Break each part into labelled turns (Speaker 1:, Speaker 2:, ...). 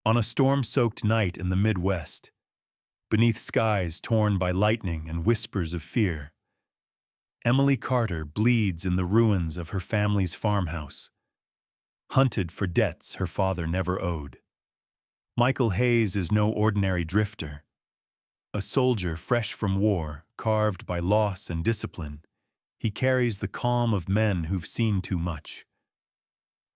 Speaker 1: On a storm-soaked night in the Midwest, beneath skies torn by lightning and whispers of fear, Emily Carter bleeds in the ruins of her family's farmhouse, hunted for debts her father never owed. Michael Hayes is no ordinary drifter. A soldier fresh from war, carved by loss and discipline, he carries the calm of men who've seen too much.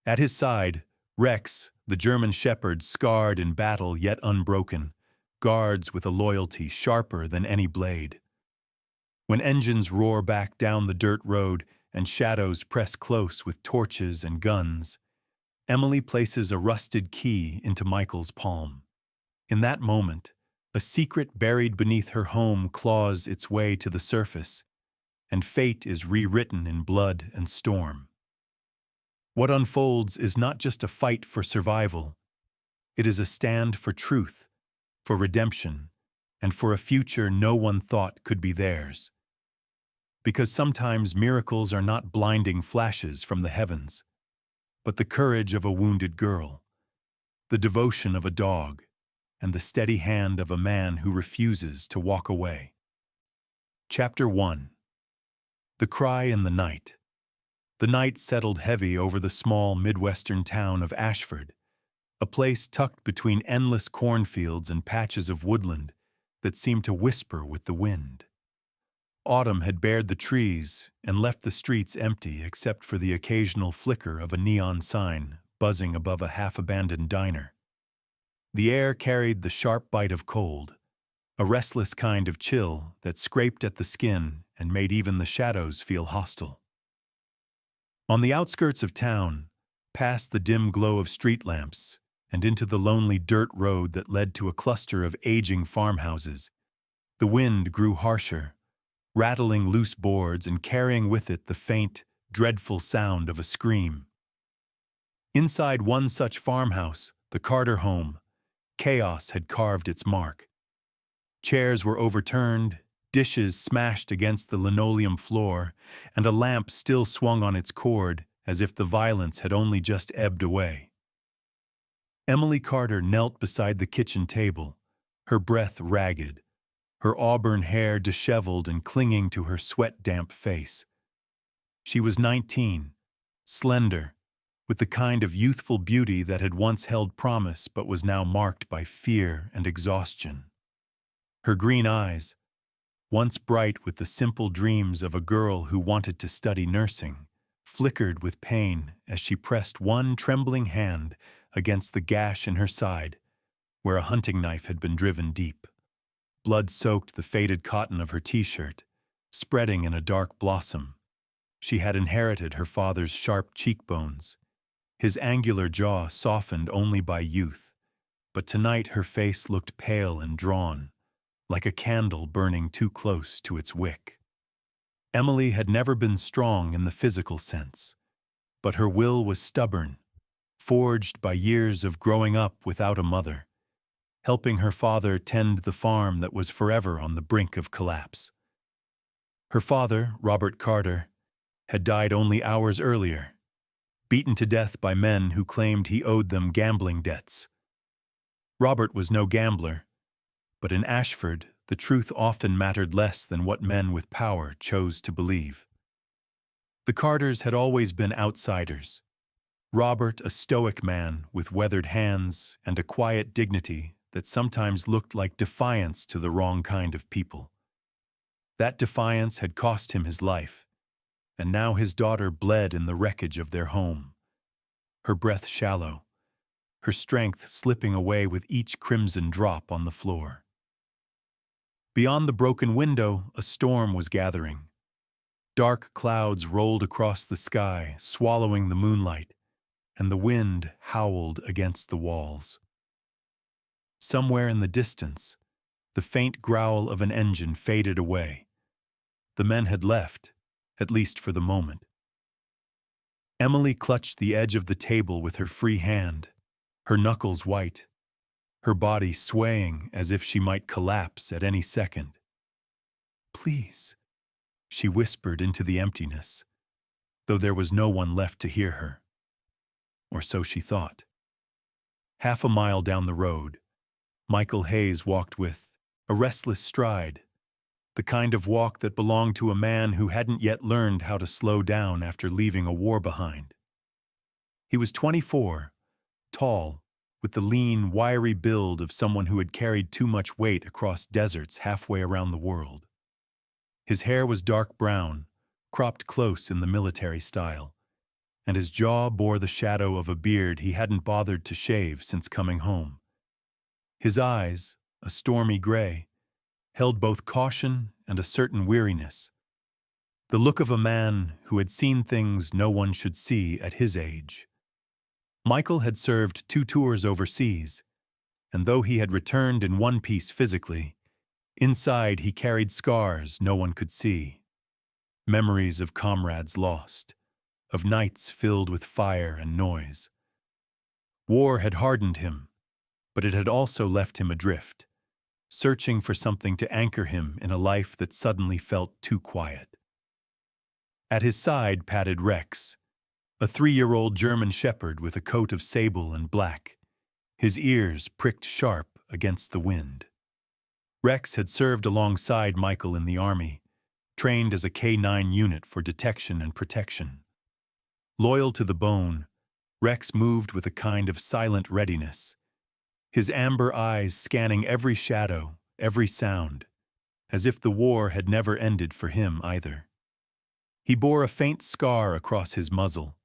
Speaker 1: At his side, Rex, the German shepherd scarred in battle yet unbroken, guards with a loyalty sharper than any blade. When engines roar back down the dirt road and shadows press close with torches and guns, Emily places a rusted key into Michael's palm. In that moment, a secret buried beneath her home claws its way to the surface, and fate is rewritten in blood and storm. What unfolds is not just a fight for survival. It is a stand for truth, for redemption, and for a future no one thought could be theirs. Because sometimes miracles are not blinding flashes from the heavens, but the courage of a wounded girl, the devotion of a dog, and the steady hand of a man who refuses to walk away. Chapter 1. The Cry in the Night. The night settled heavy over the small Midwestern town of Ashford, a place tucked between endless cornfields and patches of woodland that seemed to whisper with the wind. Autumn had bared the trees and left the streets empty except for the occasional flicker of a neon sign buzzing above a half-abandoned diner. The air carried the sharp bite of cold, a restless kind of chill that scraped at the skin and made even the shadows feel hostile. On the outskirts of town, past the dim glow of street lamps and into the lonely dirt road that led to a cluster of aging farmhouses, the wind grew harsher, rattling loose boards and carrying with it the faint, dreadful sound of a scream. Inside one such farmhouse, the Carter home, chaos had carved its mark. Chairs were overturned, dishes smashed against the linoleum floor, and a lamp still swung on its cord as if the violence had only just ebbed away. Emily Carter knelt beside the kitchen table, her breath ragged, her auburn hair disheveled and clinging to her sweat-damp face. She was 19, slender, with the kind of youthful beauty that had once held promise but was now marked by fear and exhaustion. Her green eyes, once bright with the simple dreams of a girl who wanted to study nursing, flickered with pain as she pressed one trembling hand against the gash in her side, where a hunting knife had been driven deep. Blood soaked the faded cotton of her t-shirt, spreading in a dark blossom. She had inherited her father's sharp cheekbones, his angular jaw softened only by youth, but tonight her face looked pale and drawn, like a candle burning too close to its wick. Emily had never been strong in the physical sense, but her will was stubborn, forged by years of growing up without a mother, helping her father tend the farm that was forever on the brink of collapse. Her father, Robert Carter, had died only hours earlier, beaten to death by men who claimed he owed them gambling debts. Robert was no gambler, but in Ashford, the truth often mattered less than what men with power chose to believe. The Carters had always been outsiders. Robert, a stoic man with weathered hands and a quiet dignity that sometimes looked like defiance to the wrong kind of people. That defiance had cost him his life, and now his daughter bled in the wreckage of their home, her breath shallow, her strength slipping away with each crimson drop on the floor. Beyond the broken window, a storm was gathering. Dark clouds rolled across the sky, swallowing the moonlight, and the wind howled against the walls. Somewhere in the distance, the faint growl of an engine faded away. The men had left, at least for the moment. Emily clutched the edge of the table with her free hand, her knuckles white, her body swaying as if she might collapse at any second. "Please," she whispered into the emptiness, though there was no one left to hear her. Or so she thought. Half a mile down the road, Michael Hayes walked with a restless stride, the kind of walk that belonged to a man who hadn't yet learned how to slow down after leaving a war behind. He was 24, tall, with the lean, wiry build of someone who had carried too much weight across deserts halfway around the world. His hair was dark brown, cropped close in the military style, and his jaw bore the shadow of a beard he hadn't bothered to shave since coming home. His eyes, a stormy gray, held both caution and a certain weariness, the look of a man who had seen things no one should see at his age. Michael had served 2 tours overseas, and though he had returned in one piece physically, inside he carried scars no one could see. Memories of comrades lost, of nights filled with fire and noise. War had hardened him, but it had also left him adrift, searching for something to anchor him in a life that suddenly felt too quiet. At his side padded Rex, a 3-year-old German shepherd with a coat of sable and black, his ears pricked sharp against the wind. Rex had served alongside Michael in the army, trained as a K-9 unit for detection and protection. Loyal to the bone, Rex moved with a kind of silent readiness, his amber eyes scanning every shadow, every sound, as if the war had never ended for him either. He bore a faint scar across his muzzle,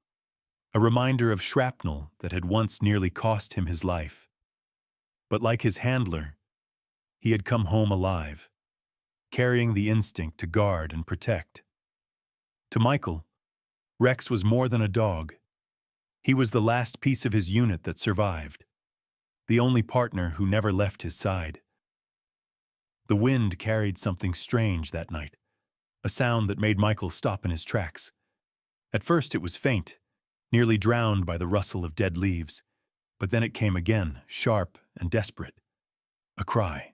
Speaker 1: a reminder of shrapnel that had once nearly cost him his life. But like his handler, he had come home alive, carrying the instinct to guard and protect. To Michael, Rex was more than a dog. He was the last piece of his unit that survived, the only partner who never left his side. The wind carried something strange that night, a sound that made Michael stop in his tracks. At first it was faint, nearly drowned by the rustle of dead leaves, but then it came again, sharp and desperate. A cry.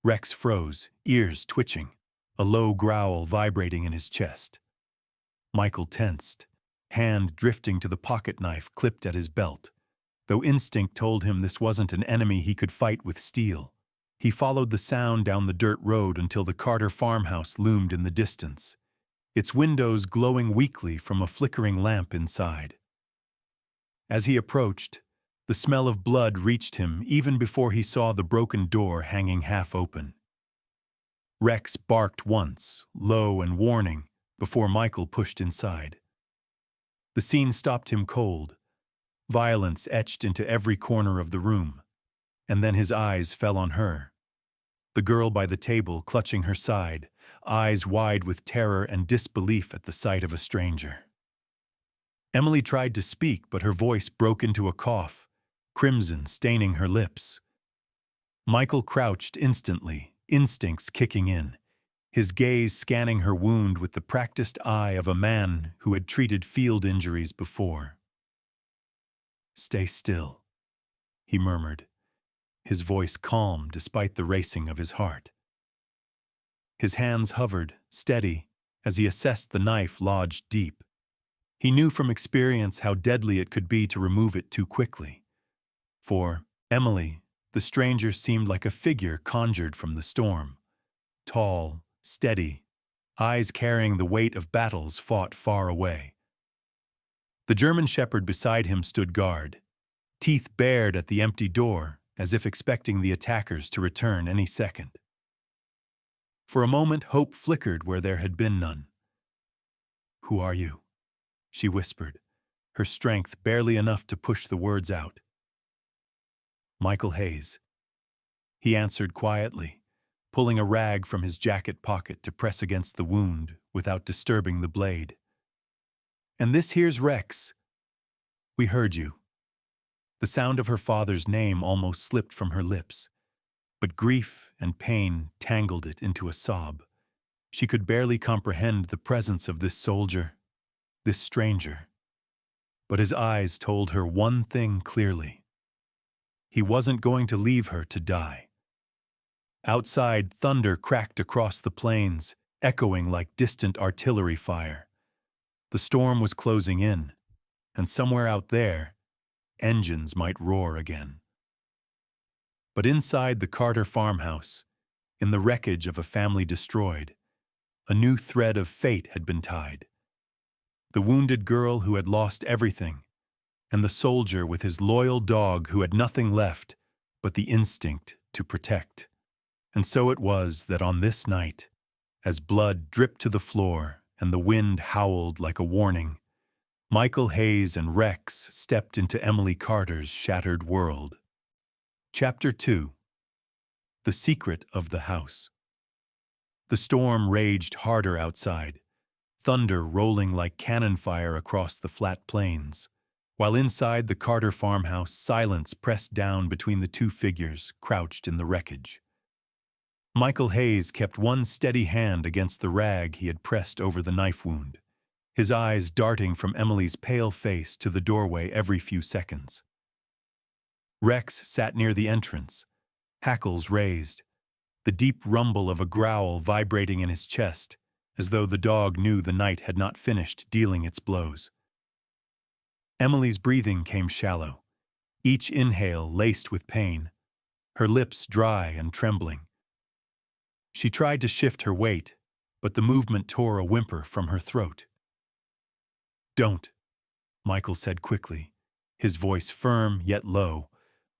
Speaker 1: Rex froze, ears twitching, a low growl vibrating in his chest. Michael tensed, hand drifting to the pocket knife clipped at his belt. Though instinct told him this wasn't an enemy he could fight with steel, he followed the sound down the dirt road until the Carter farmhouse loomed in the distance, its windows glowing weakly from a flickering lamp inside. As he approached, the smell of blood reached him even before he saw the broken door hanging half open. Rex barked once, low and warning, before Michael pushed inside. The scene stopped him cold, violence etched into every corner of the room, and then his eyes fell on her, the girl by the table clutching her side, eyes wide with terror and disbelief at the sight of a stranger. Emily tried to speak, but her voice broke into a cough, crimson staining her lips. Michael crouched instantly, instincts kicking in, his gaze scanning her wound with the practiced eye of a man who had treated field injuries before. "Stay still," he murmured, his voice calm despite the racing of his heart. His hands hovered, steady, as he assessed the knife lodged deep. He knew from experience how deadly it could be to remove it too quickly. For Emily, the stranger seemed like a figure conjured from the storm. Tall, steady, eyes carrying the weight of battles fought far away. The German shepherd beside him stood guard, teeth bared at the empty door, as if expecting the attackers to return any second. For a moment, hope flickered where there had been none. "Who are you?" she whispered, her strength barely enough to push the words out. "Michael Hayes," he answered quietly, pulling a rag from his jacket pocket to press against the wound without disturbing the blade. "And this here's Rex. We heard you." The sound of her father's name almost slipped from her lips, but grief and pain tangled it into a sob. She could barely comprehend the presence of this soldier, this stranger. But his eyes told her one thing clearly. He wasn't going to leave her to die. Outside, thunder cracked across the plains, echoing like distant artillery fire. The storm was closing in, and somewhere out there, engines might roar again. But inside the Carter farmhouse, in the wreckage of a family destroyed, a new thread of fate had been tied. The wounded girl who had lost everything, and the soldier with his loyal dog who had nothing left but the instinct to protect. And so it was that on this night, as blood dripped to the floor and the wind howled like a warning, Michael Hayes and Rex stepped into Emily Carter's shattered world. Chapter 2. The Secret of the House. The storm raged harder outside, thunder rolling like cannon fire across the flat plains, while inside the Carter farmhouse silence pressed down between the two figures crouched in the wreckage. Michael Hayes kept one steady hand against the rag he had pressed over the knife wound, his eyes darting from Emily's pale face to the doorway every few seconds. Rex sat near the entrance, hackles raised, the deep rumble of a growl vibrating in his chest, as though the dog knew the night had not finished dealing its blows. Emily's breathing came shallow, each inhale laced with pain, her lips dry and trembling. She tried to shift her weight, but the movement tore a whimper from her throat. "Don't," Michael said quickly, his voice firm yet low,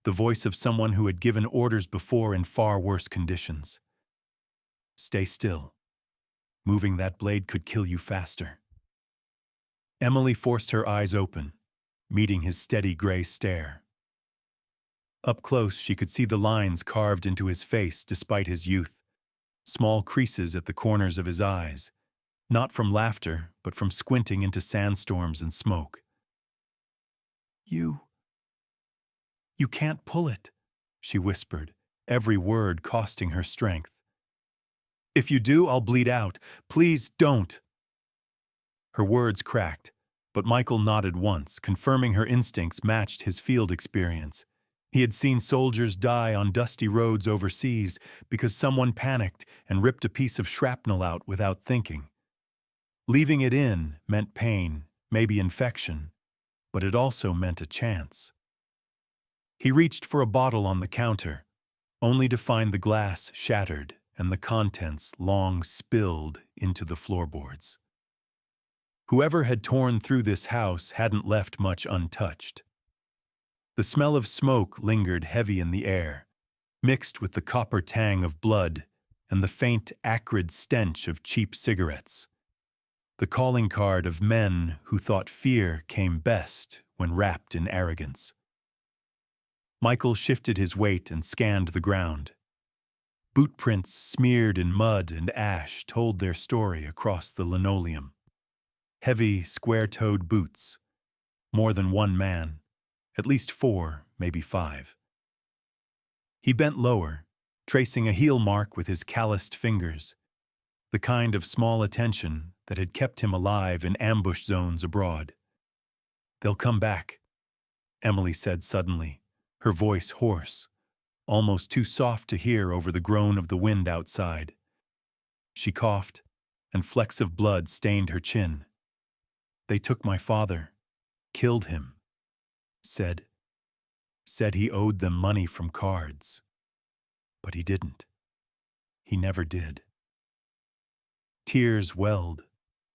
Speaker 1: the voice of someone who had given orders before in far worse conditions. "Stay still. Moving that blade could kill you faster." Emily forced her eyes open, meeting his steady gray stare. Up close, she could see the lines carved into his face despite his youth, small creases at the corners of his eyes, not from laughter, but from squinting into sandstorms and smoke. You can't pull it," she whispered, every word costing her strength. "If you do, I'll bleed out. Please don't." Her words cracked, but Michael nodded once, confirming her instincts matched his field experience. He had seen soldiers die on dusty roads overseas because someone panicked and ripped a piece of shrapnel out without thinking. Leaving it in meant pain, maybe infection, but it also meant a chance. He reached for a bottle on the counter, only to find the glass shattered and the contents long spilled into the floorboards. Whoever had torn through this house hadn't left much untouched. The smell of smoke lingered heavy in the air, mixed with the copper tang of blood and the faint, acrid stench of cheap cigarettes. The calling card of men who thought fear came best when wrapped in arrogance. Michael shifted his weight and scanned the ground. Boot prints smeared in mud and ash told their story across the linoleum. Heavy, square-toed boots. More than one man. At least 4, maybe 5. He bent lower, tracing a heel mark with his calloused fingers, the kind of small attention that had kept him alive in ambush zones abroad. "They'll come back," Emily said suddenly, her voice hoarse, almost too soft to hear over the groan of the wind outside. She coughed, and flecks of blood stained her chin. "They took my father, killed him. Said he owed them money from cards. But he didn't. He never did." Tears welled,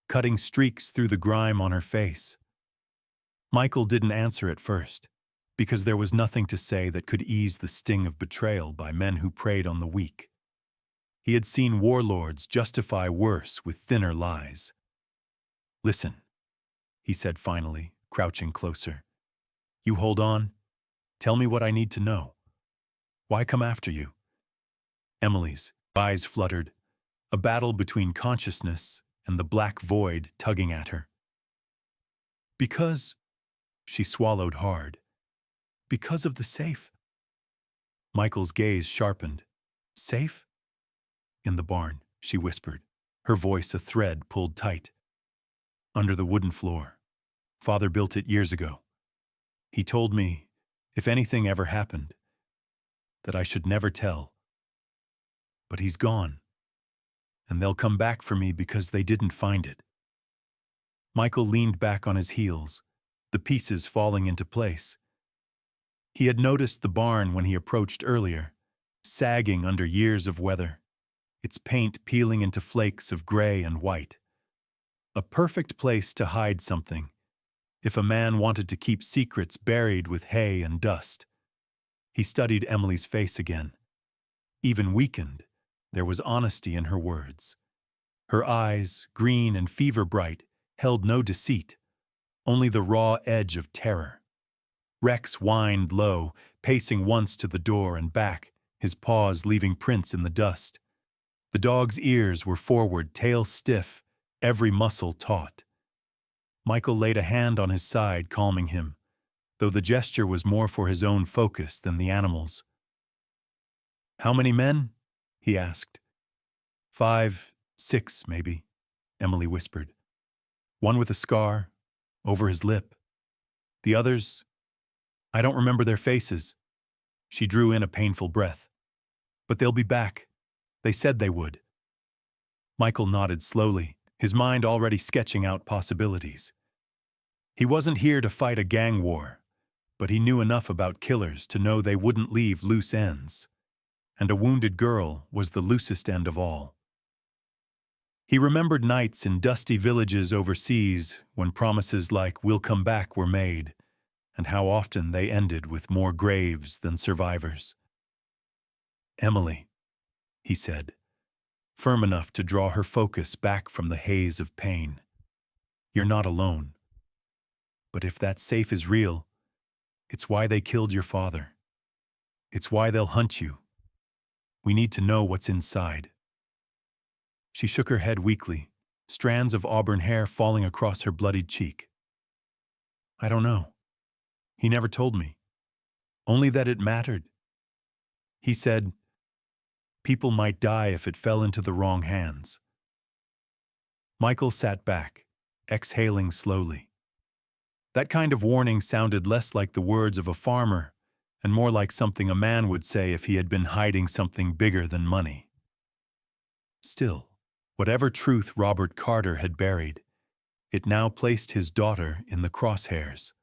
Speaker 1: cutting streaks through the grime on her face. Michael didn't answer at first, because there was nothing to say that could ease the sting of betrayal by men who preyed on the weak. He had seen warlords justify worse with thinner lies. "Listen," he said finally, crouching closer. "You hold on. Tell me what I need to know. Why come after you?" Emily's eyes fluttered, a battle between consciousness and the black void tugging at her. "Because," she swallowed hard, "because of the safe." Michael's gaze sharpened. "Safe?" "In the barn," she whispered, her voice a thread pulled tight. "Under the wooden floor. Father built it years ago. He told me, if anything ever happened, that I should never tell. But he's gone, and they'll come back for me because they didn't find it." Michael leaned back on his heels, the pieces falling into place, He had noticed the barn when he approached earlier, sagging under years of weather, its paint peeling into flakes of gray and white. A perfect place to hide something, if a man wanted to keep secrets buried with hay and dust. He studied Emily's face again. Even weakened, there was honesty in her words. Her eyes, green and fever-bright, held no deceit, only the raw edge of terror. Rex whined low, pacing once to the door and back, his paws leaving prints in the dust. The dog's ears were forward, tail stiff, every muscle taut. Michael laid a hand on his side, calming him, though the gesture was more for his own focus than the animal's. "How many men?" he asked. 5, 6, maybe, Emily whispered. "One with a scar, over his lip. The others, I don't remember their faces." She drew in a painful breath. "But they'll be back. They said they would." Michael nodded slowly, his mind already sketching out possibilities. He wasn't here to fight a gang war, but he knew enough about killers to know they wouldn't leave loose ends. And a wounded girl was the loosest end of all. He remembered nights in dusty villages overseas when promises like "we'll come back" were made, and how often they ended with more graves than survivors. "Emily," he said, firm enough to draw her focus back from the haze of pain. "You're not alone. But if that safe is real, it's why they killed your father. It's why they'll hunt you. We need to know what's inside." She shook her head weakly, strands of auburn hair falling across her bloodied cheek. "I don't know. He never told me. Only that it mattered. He said, people might die if it fell into the wrong hands." Michael sat back, exhaling slowly. That kind of warning sounded less like the words of a farmer and more like something a man would say if he had been hiding something bigger than money. Still, whatever truth Robert Carter had buried, it now placed his daughter in the crosshairs.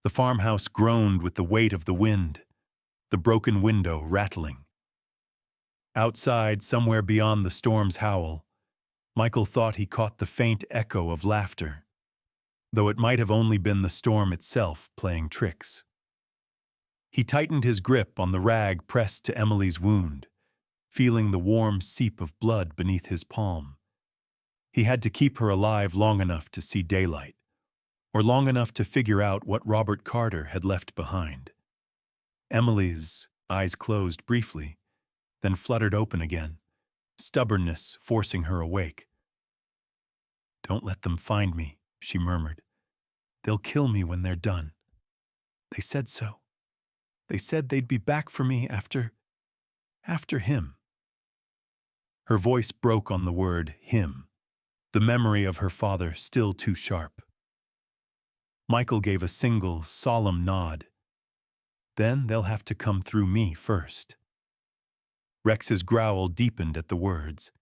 Speaker 1: The farmhouse groaned with the weight of the wind, the broken window rattling. Outside, somewhere beyond the storm's howl, Michael thought he caught the faint echo of laughter, though it might have only been the storm itself playing tricks. He tightened his grip on the rag pressed to Emily's wound, feeling the warm seep of blood beneath his palm. He had to keep her alive long enough to see daylight, or long enough to figure out what Robert Carter had left behind. Emily's eyes closed briefly, then fluttered open again, stubbornness forcing her awake. "Don't let them find me," she murmured. "They'll kill me when they're done. They said so. They said they'd be back for me after him." Her voice broke on the word him, the memory of her father still too sharp. Michael gave a single, solemn nod. "Then they'll have to come through me first." Rex's growl deepened at the words,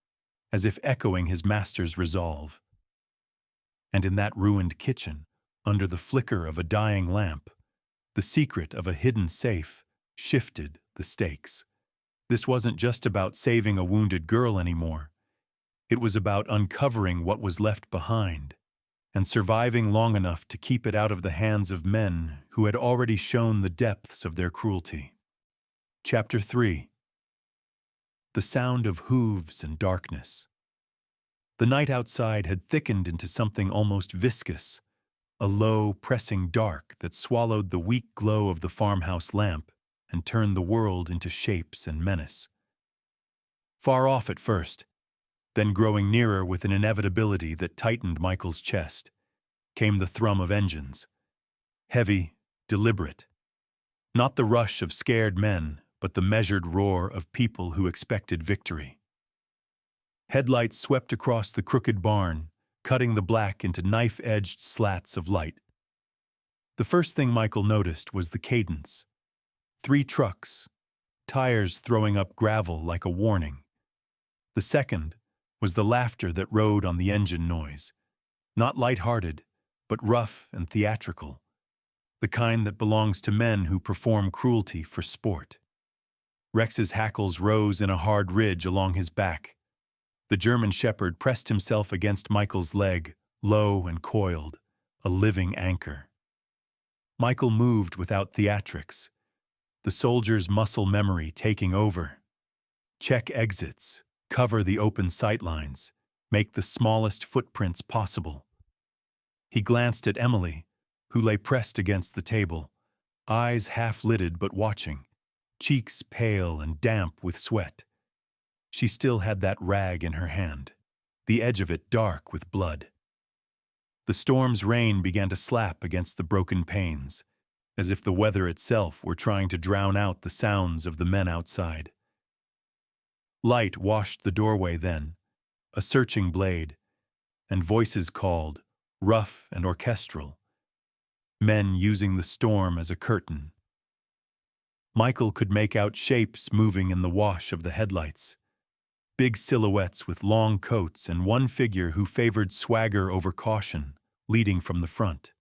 Speaker 1: as if echoing his master's resolve. And in that ruined kitchen, under the flicker of a dying lamp, the secret of a hidden safe shifted the stakes. This wasn't just about saving a wounded girl anymore. It was about uncovering what was left behind and surviving long enough to keep it out of the hands of men who had already shown the depths of their cruelty. Chapter 3. The sound of hooves and darkness. The night outside had thickened into something almost viscous, a low, pressing dark that swallowed the weak glow of the farmhouse lamp and turned the world into shapes and menace. Far off at first, then growing nearer with an inevitability that tightened Michael's chest, came the thrum of engines. Heavy, deliberate. Not the rush of scared men, but the measured roar of people who expected victory. Headlights swept across the crooked barn, cutting the black into knife-edged slats of light. The first thing Michael noticed was the cadence. 3 trucks, tires throwing up gravel like a warning. The second was the laughter that rode on the engine noise, not light-hearted, but rough and theatrical. the kind that belongs to men who perform cruelty for sport. Rex's hackles rose in a hard ridge along his back. The German shepherd pressed himself against Michael's leg, low and coiled, a living anchor. Michael moved without theatrics, the soldier's muscle memory taking over. Check exits, cover the open sightlines, make the smallest footprints possible. He glanced at Emily, who lay pressed against the table, eyes half-lidded but watching, cheeks pale and damp with sweat. She still had that rag in her hand, the edge of it dark with blood. The storm's rain began to slap against the broken panes, as if the weather itself were trying to drown out the sounds of the men outside. Light washed the doorway then, a searching blade, and voices called, rough and orchestral, men using the storm as a curtain. Michael could make out shapes moving in the wash of the headlights, big silhouettes with long coats and one figure who favored swagger over caution, leading from the front.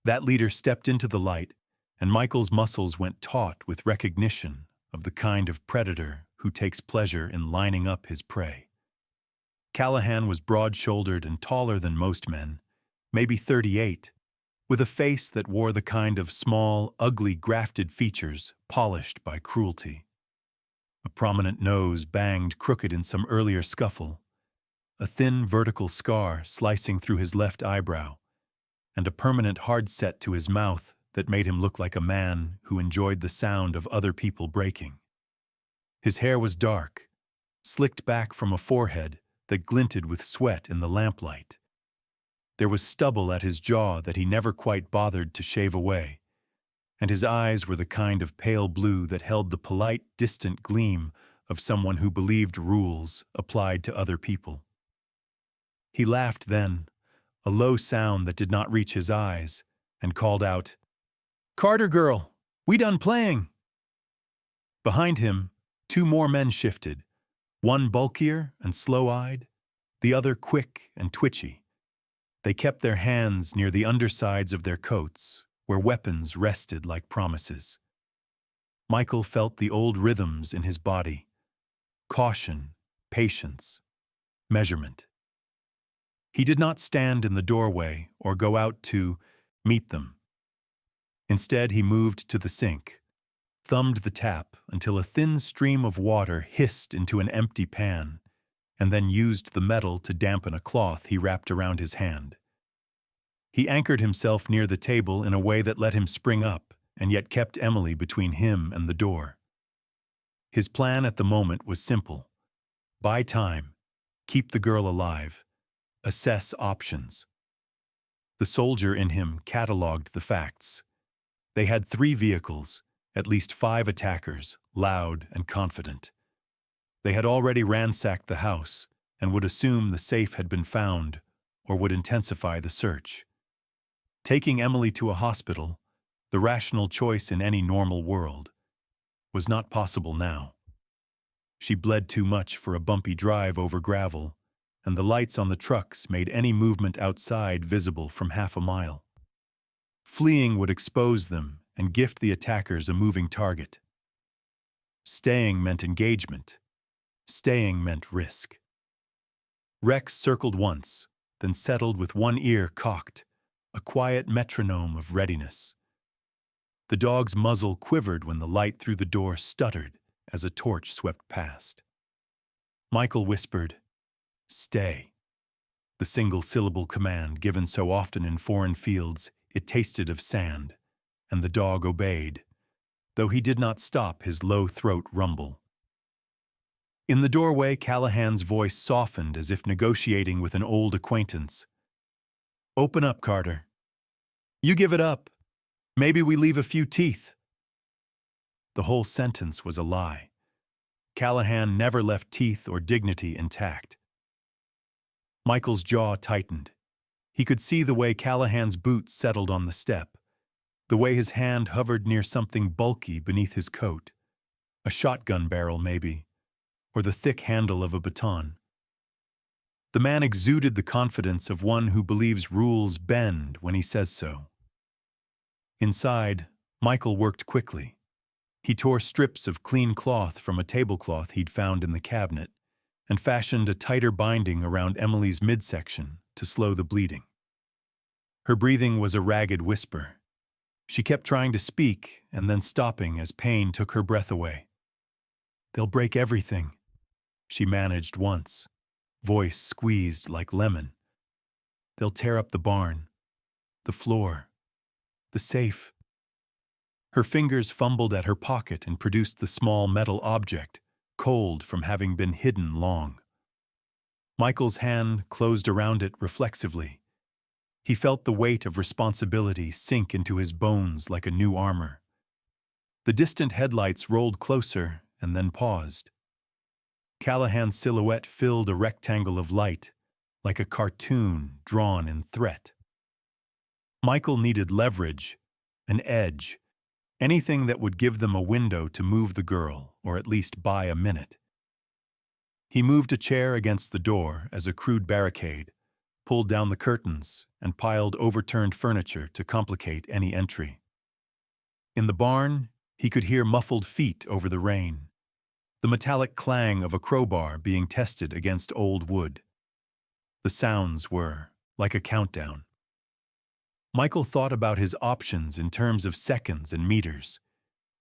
Speaker 1: That leader stepped into the light, and Michael's muscles went taut with recognition of the kind of predator who takes pleasure in lining up his prey. Callahan was broad-shouldered and taller than most men, maybe 38, with a face that wore the kind of small, ugly, grafted features polished by cruelty. A prominent nose banged crooked in some earlier scuffle, a thin vertical scar slicing through his left eyebrow, and a permanent hard set to his mouth that made him look like a man who enjoyed the sound of other people breaking. His hair was dark, slicked back from a forehead that glinted with sweat in the lamplight. There was stubble at his jaw that he never quite bothered to shave away, and his eyes were the kind of pale blue that held the polite, distant gleam of someone who believed rules applied to other people. He laughed then, a low sound that did not reach his eyes, and called out, "Carter girl, we done playing!" Behind him, two more men shifted, one bulkier and slow-eyed, the other quick and twitchy. They kept their hands near the undersides of their coats, where weapons rested like promises. Michael felt the old rhythms in his body: caution, patience, measurement. He did not stand in the doorway or go out to meet them. Instead, he moved to the sink, thumbed the tap until a thin stream of water hissed into an empty pan, and then used the metal to dampen a cloth he wrapped around his hand. He anchored himself near the table in a way that let him spring up and yet kept Emily between him and the door. His plan at the moment was simple: buy time, keep the girl alive, assess options. The soldier in him catalogued the facts. They had 3 vehicles, at least 5 attackers, loud and confident. They had already ransacked the house and would assume the safe had been found or would intensify the search. Taking Emily to a hospital, the rational choice in any normal world, was not possible now. She bled too much for a bumpy drive over gravel, and the lights on the trucks made any movement outside visible from half a mile. Fleeing would expose them and gift the attackers a moving target. Staying meant engagement. Staying meant risk. Rex circled once, then settled with one ear cocked, a quiet metronome of readiness. The dog's muzzle quivered when the light through the door stuttered as a torch swept past. Michael whispered, "Stay." The single-syllable command given so often in foreign fields, it tasted of sand, and the dog obeyed, though he did not stop his low throat rumble. In the doorway, Callahan's voice softened as if negotiating with an old acquaintance. "Open up, Carter. You give it up. Maybe we leave a few teeth." The whole sentence was a lie. Callahan never left teeth or dignity intact. Michael's jaw tightened. He could see the way Callahan's boot settled on the step, the way his hand hovered near something bulky beneath his coat, a shotgun barrel maybe, or the thick handle of a baton. The man exuded the confidence of one who believes rules bend when he says so. Inside, Michael worked quickly. He tore strips of clean cloth from a tablecloth he'd found in the cabinet and fashioned a tighter binding around Emily's midsection to slow the bleeding. Her breathing was a ragged whisper. She kept trying to speak and then stopping as pain took her breath away. "They'll break everything," she managed once, voice squeezed like lemon. "They'll tear up the barn, the floor, the safe." Her fingers fumbled at her pocket and produced the small metal object, cold from having been hidden long. Michael's hand closed around it reflexively. He felt the weight of responsibility sink into his bones like a new armor. The distant headlights rolled closer and then paused. Callahan's silhouette filled a rectangle of light, like a cartoon drawn in threat. Michael needed leverage, an edge, anything that would give them a window to move the girl, or at least buy a minute. He moved a chair against the door as a crude barricade, pulled down the curtains, and piled overturned furniture to complicate any entry. In the barn, he could hear muffled feet over the rain, the metallic clang of a crowbar being tested against old wood. The sounds were like a countdown. Michael thought about his options in terms of seconds and meters.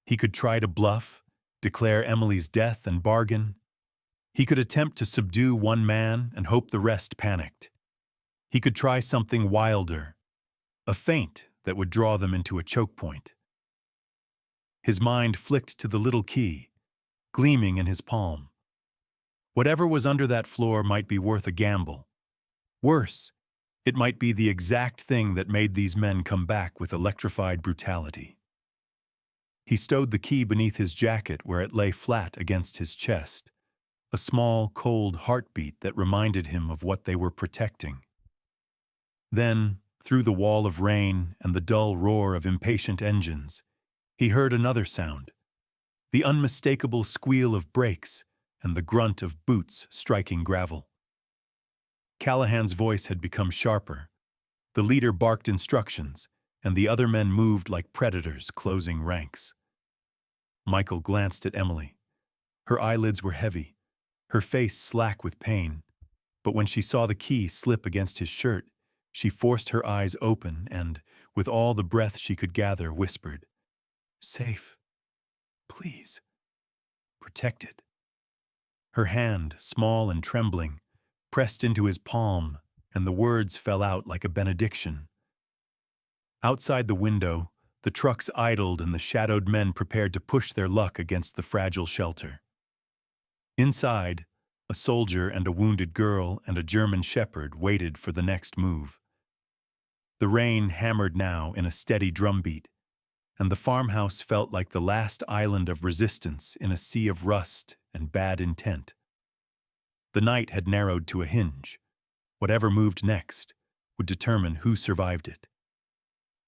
Speaker 1: He could try to bluff, declare Emily's death and bargain. He could attempt to subdue one man and hope the rest panicked. He could try something wilder, a feint that would draw them into a choke point. His mind flicked to the little key, gleaming in his palm. Whatever was under that floor might be worth a gamble. Worse, it might be the exact thing that made these men come back with electrified brutality. He stowed the key beneath his jacket where it lay flat against his chest, a small, cold heartbeat that reminded him of what they were protecting. Then, through the wall of rain and the dull roar of impatient engines, he heard another sound, the unmistakable squeal of brakes and the grunt of boots striking gravel. Callahan's voice had become sharper. The leader barked instructions, and the other men moved like predators closing ranks. Michael glanced at Emily. Her eyelids were heavy, her face slack with pain, but when she saw the key slip against his shirt, she forced her eyes open and, with all the breath she could gather, whispered, "Safe. Please. Protected." Her hand, small and trembling, pressed into his palm, and the words fell out like a benediction. Outside the window, the trucks idled and the shadowed men prepared to push their luck against the fragile shelter. Inside, a soldier and a wounded girl and a German shepherd waited for the next move. The rain hammered now in a steady drumbeat, and the farmhouse felt like the last island of resistance in a sea of rust and bad intent. The night had narrowed to a hinge. Whatever moved next would determine who survived it.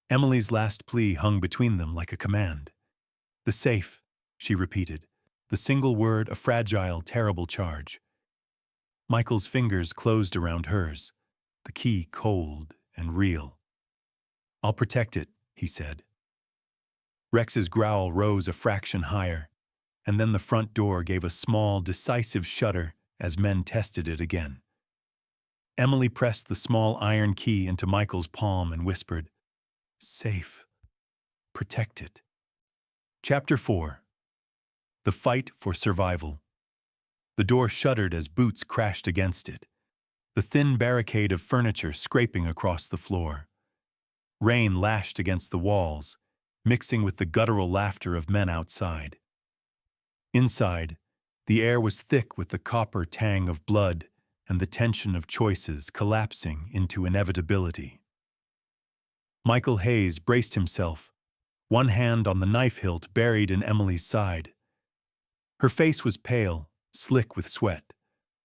Speaker 1: Emily's last plea hung between them like a command. "The safe," she repeated, the single word a fragile, terrible charge. Michael's fingers closed around hers, the key cold and real. "I'll protect it," he said. Rex's growl rose a fraction higher, and then the front door gave a small, decisive shudder as men tested it again. Emily pressed the small iron key into Michael's palm and whispered, "Safe. Protect it." Chapter 4. The Fight for Survival. The door shuddered as boots crashed against it, the thin barricade of furniture scraping across the floor. Rain lashed against the walls, mixing with the guttural laughter of men outside. Inside, the air was thick with the copper tang of blood and the tension of choices collapsing into inevitability. Michael Hayes braced himself, one hand on the knife hilt buried in Emily's side. Her face was pale, slick with sweat,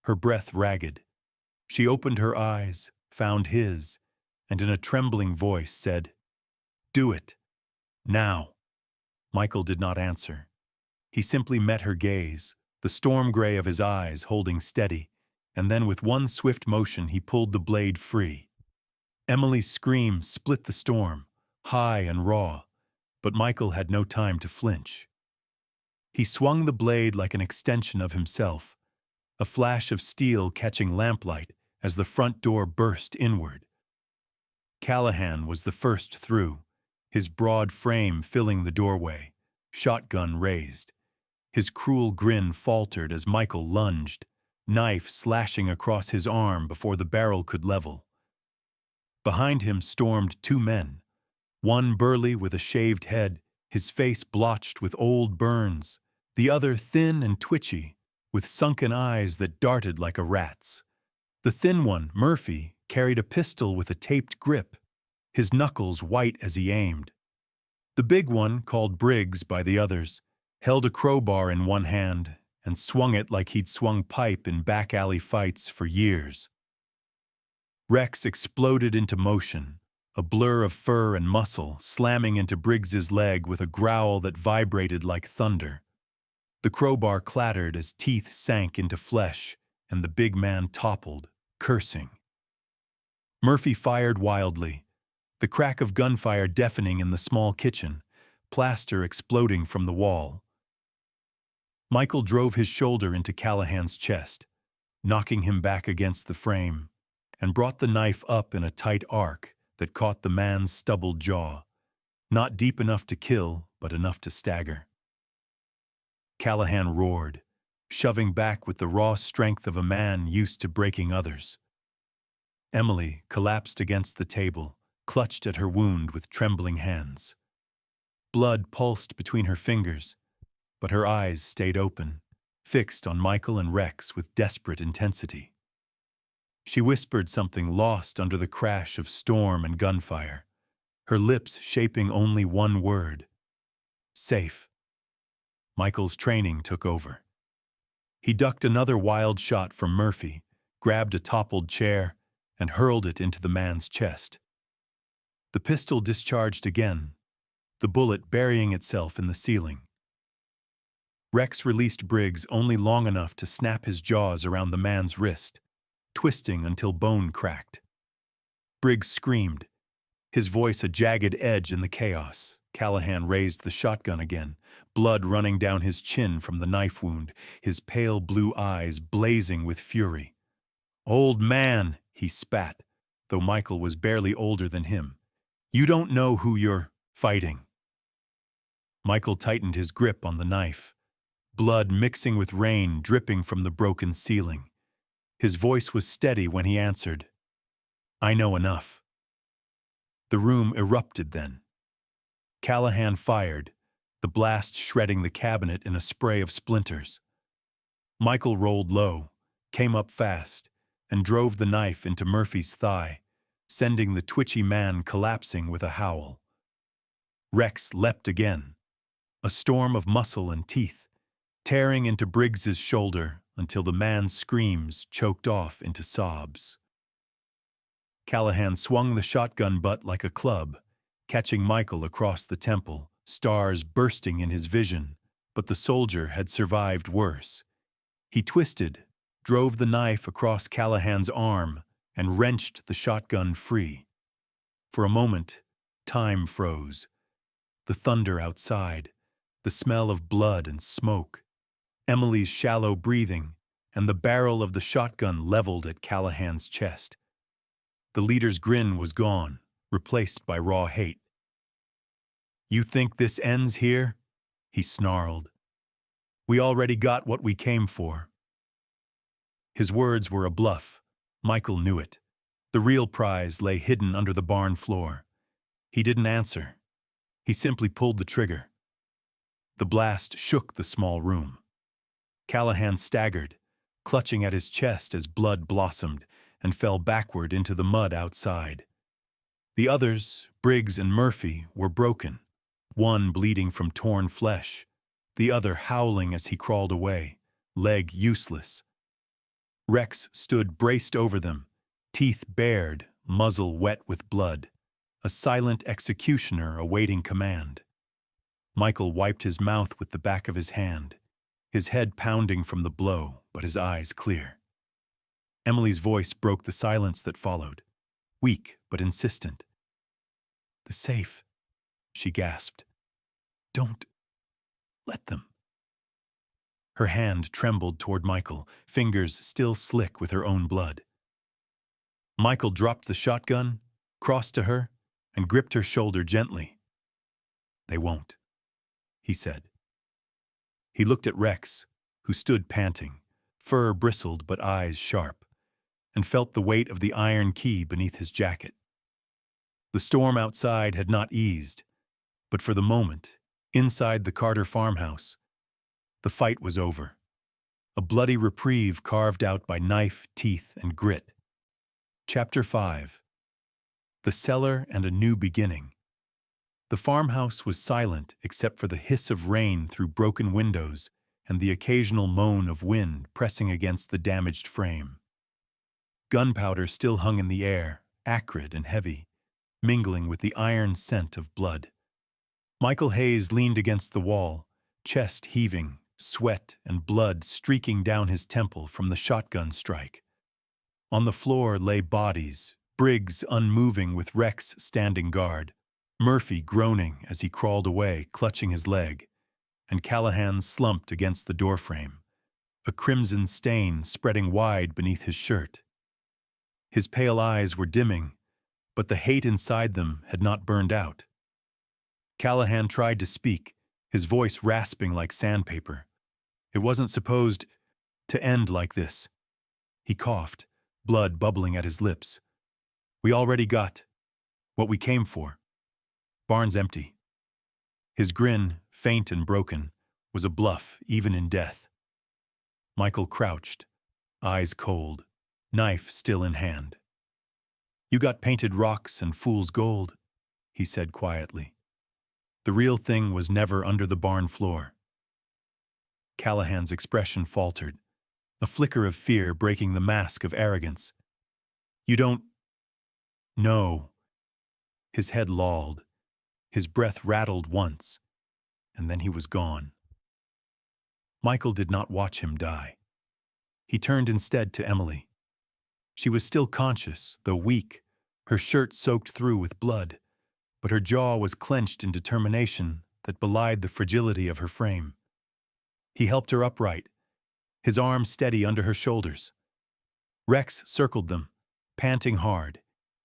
Speaker 1: her breath ragged. She opened her eyes, found his, and in a trembling voice said, "Do it. Now." Michael did not answer. He simply met her gaze, the storm gray of his eyes holding steady, and then with one swift motion he pulled the blade free. Emily's scream split the storm, high and raw, But Michael had no time to flinch. He swung the blade like an extension of himself, a flash of steel catching lamplight as the front door burst inward. Callahan was the first through, his broad frame filling the doorway, shotgun raised. His cruel grin faltered as Michael lunged, knife slashing across his arm before the barrel could level. Behind him stormed two men, one burly with a shaved head, his face blotched with old burns, the other thin and twitchy, with sunken eyes that darted like a rat's. The thin one, Murphy, carried a pistol with a taped grip, his knuckles white as he aimed. The big one, called Briggs by the others, held a crowbar in one hand and swung it like he'd swung pipe in back-alley fights for years. Rex exploded into motion, a blur of fur and muscle, slamming into Briggs's leg with a growl that vibrated like thunder. The crowbar clattered as teeth sank into flesh, and the big man toppled, cursing. Murphy fired wildly, the crack of gunfire deafening in the small kitchen, plaster exploding from the wall. Michael drove his shoulder into Callahan's chest, knocking him back against the frame, and brought the knife up in a tight arc that caught the man's stubbled jaw, not deep enough to kill, but enough to stagger. Callahan roared, shoving back with the raw strength of a man used to breaking others. Emily collapsed against the table, clutched at her wound with trembling hands. Blood pulsed between her fingers, but her eyes stayed open, fixed on Michael and Rex with desperate intensity. She whispered something lost under the crash of storm and gunfire, her lips shaping only one word: safe. Michael's training took over. He ducked another wild shot from Murphy, grabbed a toppled chair, and hurled it into the man's chest. The pistol discharged again, the bullet burying itself in the ceiling. Rex released Briggs only long enough to snap his jaws around the man's wrist, twisting until bone cracked. Briggs screamed, his voice a jagged edge in the chaos. Callahan raised the shotgun again, blood running down his chin from the knife wound, his pale blue eyes blazing with fury. "Old man," he spat, though Michael was barely older than him. "You don't know who you're fighting." Michael tightened his grip on the knife, blood mixing with rain dripping from the broken ceiling. His voice was steady when he answered, "I know enough." The room erupted then. Callahan fired, the blast shredding the cabinet in a spray of splinters. Michael rolled low, came up fast, and drove the knife into Murphy's thigh, sending the twitchy man collapsing with a howl. Rex leapt again, a storm of muscle and teeth, tearing into Briggs's shoulder until the man's screams choked off into sobs. Callahan swung the shotgun butt like a club, catching Michael across the temple, stars bursting in his vision, but the soldier had survived worse. He twisted, drove the knife across Callahan's arm, and wrenched the shotgun free. For a moment, time froze. The thunder outside, the smell of blood and smoke, Emily's shallow breathing, and the barrel of the shotgun leveled at Callahan's chest. The leader's grin was gone, replaced by raw hate. "You think this ends here?" he snarled. "We already got what we came for." His words were a bluff. Michael knew it. The real prize lay hidden under the barn floor. He didn't answer. He simply pulled the trigger. The blast shook the small room. Callahan staggered, clutching at his chest as blood blossomed, and fell backward into the mud outside. The others, Briggs and Murphy, were broken, one bleeding from torn flesh, the other howling as he crawled away, leg useless. Rex stood braced over them, teeth bared, muzzle wet with blood, a silent executioner awaiting command. Michael wiped his mouth with the back of his hand, his head pounding from the blow, but his eyes clear. Emily's voice broke the silence that followed, weak but insistent. "The safe," she gasped. Don't let them. Her hand trembled toward Michael, fingers still slick with her own blood. Michael dropped the shotgun, crossed to her, and gripped her shoulder gently. "They won't," he said. He looked at Rex, who stood panting, fur bristled but eyes sharp, and felt the weight of the iron key beneath his jacket. The storm outside had not eased, but for the moment, inside the Carter farmhouse, the fight was over. A bloody reprieve carved out by knife, teeth, and grit. Chapter 5. The Cellar and a New Beginning. The farmhouse was silent except for the hiss of rain through broken windows and the occasional moan of wind pressing against the damaged frame. Gunpowder still hung in the air, acrid and heavy, mingling with the iron scent of blood. Michael Hayes leaned against the wall, chest heaving, sweat and blood streaking down his temple from the shotgun strike. On the floor lay bodies, Briggs unmoving with Rex standing guard, Murphy groaning as he crawled away, clutching his leg, and Callahan slumped against the doorframe, a crimson stain spreading wide beneath his shirt. His pale eyes were dimming, but the hate inside them had not burned out. Callahan tried to speak, his voice rasping like sandpaper. It wasn't supposed to end like this. He coughed, blood bubbling at his lips. "We already got what we came for. Barn's empty." His grin, faint and broken, was a bluff even in death. Michael crouched, eyes cold, knife still in hand. "You got painted rocks and fool's gold," he said quietly. "The real thing was never under the barn floor." Callahan's expression faltered, a flicker of fear breaking the mask of arrogance. "You don't know." His head lolled, his breath rattled once, and then he was gone. Michael did not watch him die. He turned instead to Emily. She was still conscious, though weak, her shirt soaked through with blood, but her jaw was clenched in determination that belied the fragility of her frame. He helped her upright, his arms steady under her shoulders. Rex circled them, panting hard,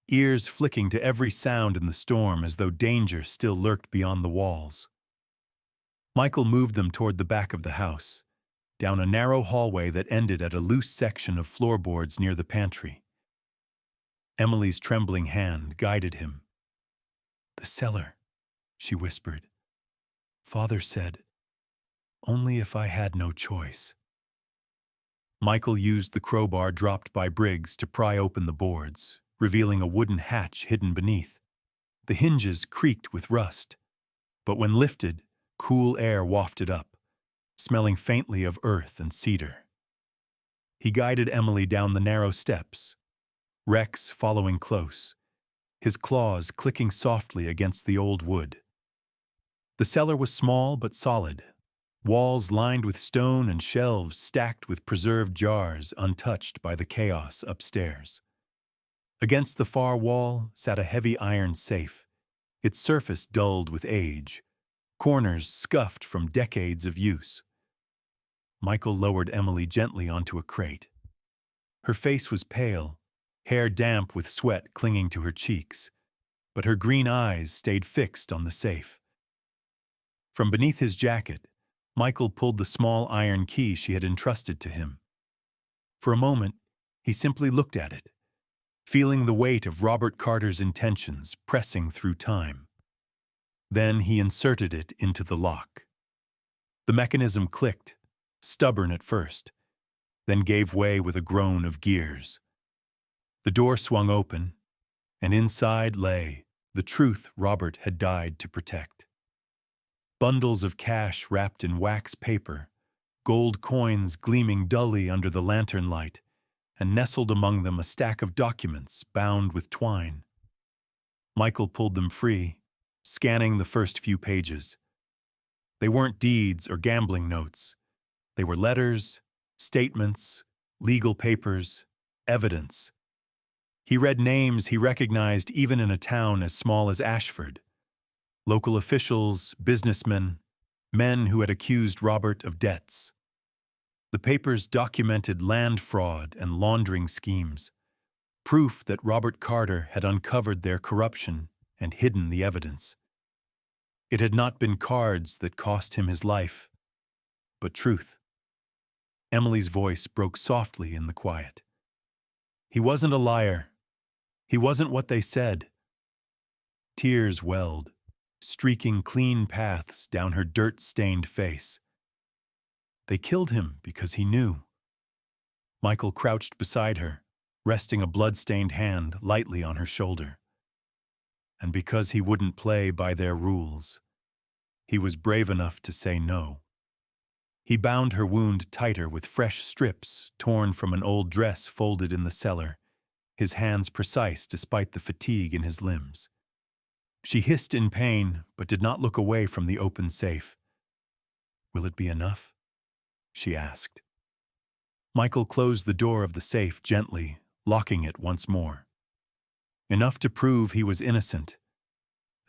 Speaker 1: ears flicking to every sound in the storm as though danger still lurked beyond the walls. Michael moved them toward the back of the house, down a narrow hallway that ended at a loose section of floorboards near the pantry. Emily's trembling hand guided him. "The cellar," she whispered. "Father said, only if I had no choice." Michael used the crowbar dropped by Briggs to pry open the boards, revealing a wooden hatch hidden beneath. The hinges creaked with rust, but when lifted, cool air wafted up, smelling faintly of earth and cedar. He guided Emily down the narrow steps, Rex following close, his claws clicking softly against the old wood. The cellar was small but solid, walls lined with stone and shelves stacked with preserved jars untouched by the chaos upstairs. Against the far wall sat a heavy iron safe, its surface dulled with age, corners scuffed from decades of use. Michael lowered Emily gently onto a crate. Her face was pale, hair damp with sweat clinging to her cheeks, but her green eyes stayed fixed on the safe. From beneath his jacket, Michael pulled the small iron key she had entrusted to him. For a moment, he simply looked at it, feeling the weight of Robert Carter's intentions pressing through time. Then he inserted it into the lock. The mechanism clicked, stubborn at first, then gave way with a groan of gears. The door swung open, and inside lay the truth Robert had died to protect. Bundles of cash wrapped in wax paper, gold coins gleaming dully under the lantern light, and nestled among them a stack of documents bound with twine. Michael pulled them free, scanning the first few pages. They weren't deeds or gambling notes. They were letters, statements, legal papers, evidence. He read names he recognized even in a town as small as Ashford. local officials, businessmen, men who had accused Robert of debts. The papers documented land fraud and laundering schemes, proof that Robert Carter had uncovered their corruption and hidden the evidence. It had not been cards that cost him his life, but truth. Emily's voice broke softly in the quiet. He wasn't a liar. He wasn't what they said. Tears welled, streaking clean paths down her dirt-stained face. They killed him because he knew. Michael crouched beside her, resting a blood-stained hand lightly on her shoulder. And because he wouldn't play by their rules, he was brave enough to say no. He bound her wound tighter with fresh strips torn from an old dress folded in the cellar, his hands precise despite the fatigue in his limbs. She hissed in pain, but did not look away from the open safe. "Will it be enough?" she asked. Michael closed the door of the safe gently, locking it once more. Enough to prove he was innocent.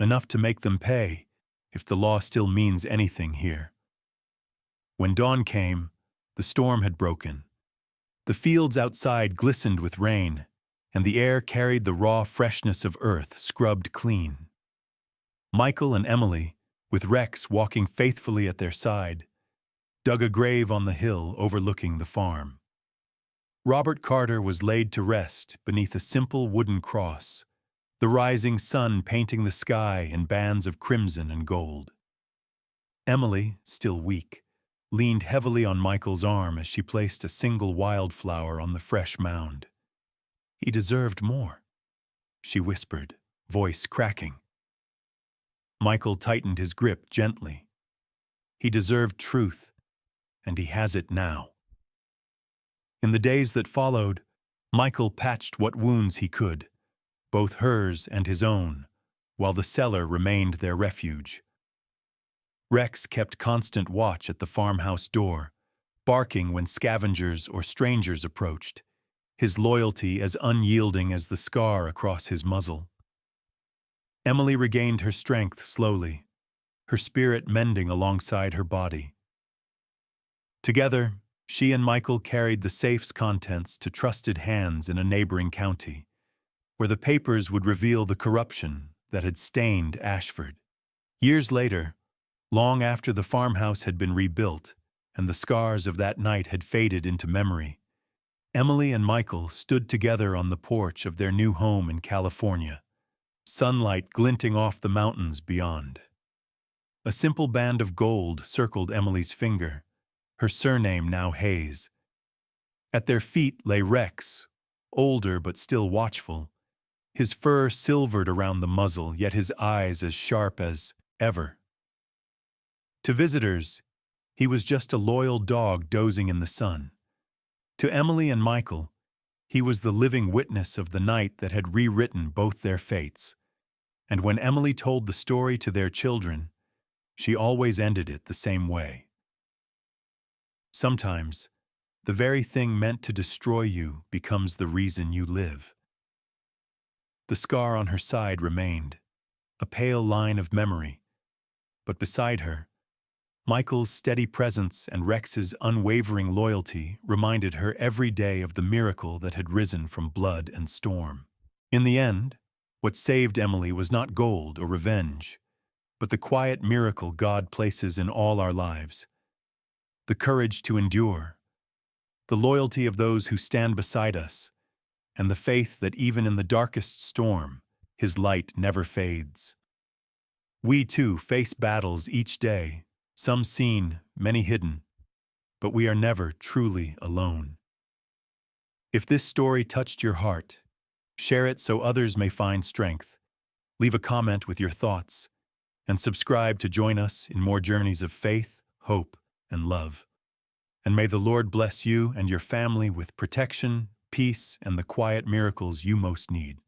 Speaker 1: Enough to make them pay, if the law still means anything here. When dawn came, the storm had broken. The fields outside glistened with rain, and the air carried the raw freshness of earth scrubbed clean. Michael and Emily, with Rex walking faithfully at their side, dug a grave on the hill overlooking the farm. Robert Carter was laid to rest beneath a simple wooden cross, the rising sun painting the sky in bands of crimson and gold. Emily, still weak, leaned heavily on Michael's arm as she placed a single wildflower on the fresh mound. "He deserved more," she whispered, voice cracking. Michael tightened his grip gently. He deserved truth, and he has it now. In the days that followed, Michael patched what wounds he could, both hers and his own, while the cellar remained their refuge. Rex kept constant watch at the farmhouse door, barking when scavengers or strangers approached, his loyalty as unyielding as the scar across his muzzle. Emily regained her strength slowly, her spirit mending alongside her body. Together, she and Michael carried the safe's contents to trusted hands in a neighboring county, where the papers would reveal the corruption that had stained Ashford. Years later, long after the farmhouse had been rebuilt and the scars of that night had faded into memory, Emily and Michael stood together on the porch of their new home in California, sunlight glinting off the mountains beyond. A simple band of gold circled Emily's finger, her surname now Hayes. At their feet lay Rex, older but still watchful, his fur silvered around the muzzle, yet his eyes as sharp as ever. To visitors, he was just a loyal dog dozing in the sun. To Emily and Michael, he was the living witness of the night that had rewritten both their fates. And when Emily told the story to their children, she always ended it the same way. Sometimes, the very thing meant to destroy you becomes the reason you live. The scar on her side remained, a pale line of memory, but beside her, Michael's steady presence and Rex's unwavering loyalty reminded her every day of the miracle that had risen from blood and storm. In the end, what saved Emily was not gold or revenge, but the quiet miracle God places in all our lives. The courage to endure, the loyalty of those who stand beside us, and the faith that even in the darkest storm, His light never fades. We, too, face battles each day, some seen, many hidden, but we are never truly alone. If this story touched your heart, share it so others may find strength. Leave a comment with your thoughts, and subscribe to join us in more journeys of faith, hope, and love. And may the Lord bless you and your family with protection, peace, and the quiet miracles you most need.